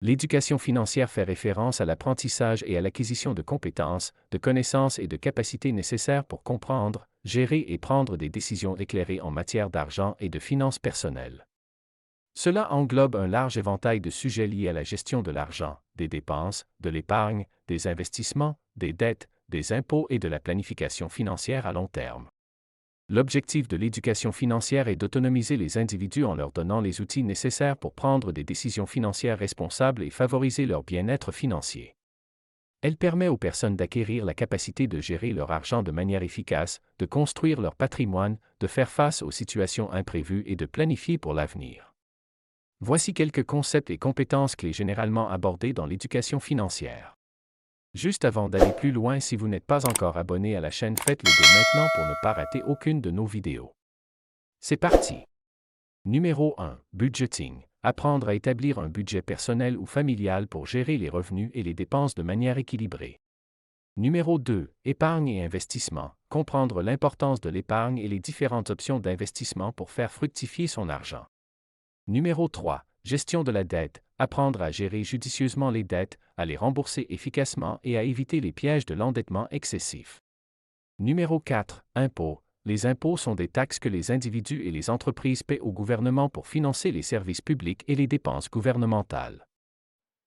L'éducation financière fait référence à l'apprentissage et à l'acquisition de compétences, de connaissances et de capacités nécessaires pour comprendre, gérer et prendre des décisions éclairées en matière d'argent et de finances personnelles. Cela englobe un large éventail de sujets liés à la gestion de l'argent, des dépenses, de l'épargne, des investissements, des dettes, des impôts et de la planification financière à long terme. L'objectif de l'éducation financière est d'autonomiser les individus en leur donnant les outils nécessaires pour prendre des décisions financières responsables et favoriser leur bien-être financier. Elle permet aux personnes d'acquérir la capacité de gérer leur argent de manière efficace, de construire leur patrimoine, de faire face aux situations imprévues et de planifier pour l'avenir. Voici quelques concepts et compétences clés généralement abordés dans l'éducation financière. Juste avant d'aller plus loin, si vous n'êtes pas encore abonné à la chaîne, faites-le dès maintenant pour ne pas rater aucune de nos vidéos. C'est parti! Numéro 1. Budgeting. Apprendre à établir un budget personnel ou familial pour gérer les revenus et les dépenses de manière équilibrée. Numéro 2. Épargne et investissement. Comprendre l'importance de l'épargne et les différentes options d'investissement pour faire fructifier son argent. Numéro 3. Gestion de la dette. Apprendre à gérer judicieusement les dettes, à les rembourser efficacement et à éviter les pièges de l'endettement excessif. Numéro 4. Impôts. Les impôts sont des taxes que les individus et les entreprises paient au gouvernement pour financer les services publics et les dépenses gouvernementales.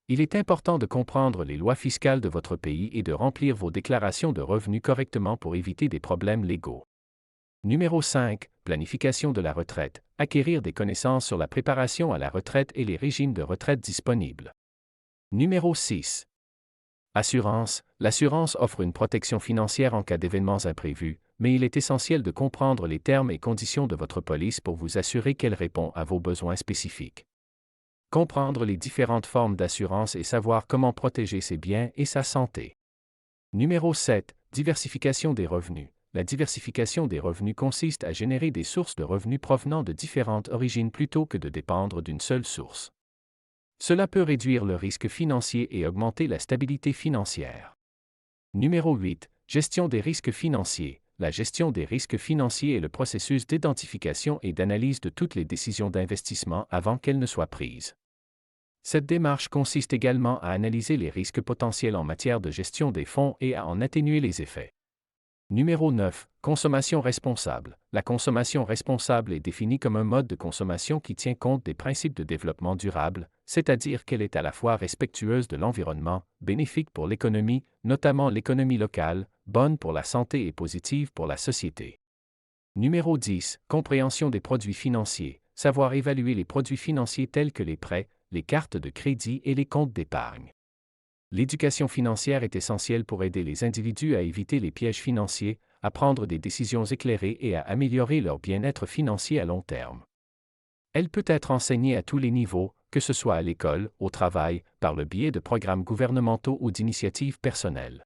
Il est important de comprendre les lois fiscales de votre pays et de remplir vos déclarations de revenus correctement pour éviter des problèmes légaux. Numéro 5. Planification de la retraite. Acquérir des connaissances sur la préparation à la retraite et les régimes de retraite disponibles. Numéro 6. Assurance. L'assurance offre une protection financière en cas d'événements imprévus, mais il est essentiel de comprendre les termes et conditions de votre police pour vous assurer qu'elle répond à vos besoins spécifiques. Comprendre les différentes formes d'assurance et savoir comment protéger ses biens et sa santé. Numéro 7. Diversification des revenus. La diversification des revenus consiste à générer des sources de revenus provenant de différentes origines plutôt que de dépendre d'une seule source. Cela peut réduire le risque financier et augmenter la stabilité financière. Numéro 8. Gestion des risques financiers. La gestion des risques financiers est le processus d'identification et d'analyse de toutes les décisions d'investissement avant qu'elles ne soient prises. Cette démarche consiste également à analyser les risques potentiels en matière de gestion des fonds et à en atténuer les effets. Numéro 9. Consommation responsable. La consommation responsable est définie comme un mode de consommation qui tient compte des principes de développement durable, c'est-à-dire qu'elle est à la fois respectueuse de l'environnement, bénéfique pour l'économie, notamment l'économie locale, bonne pour la santé et positive pour la société. Numéro 10. Compréhension des produits financiers. Savoir évaluer les produits financiers tels que les prêts, les cartes de crédit et les comptes d'épargne. L'éducation financière est essentielle pour aider les individus à éviter les pièges financiers, à prendre des décisions éclairées et à améliorer leur bien-être financier à long terme. Elle peut être enseignée à tous les niveaux, que ce soit à l'école, au travail, par le biais de programmes gouvernementaux ou d'initiatives personnelles.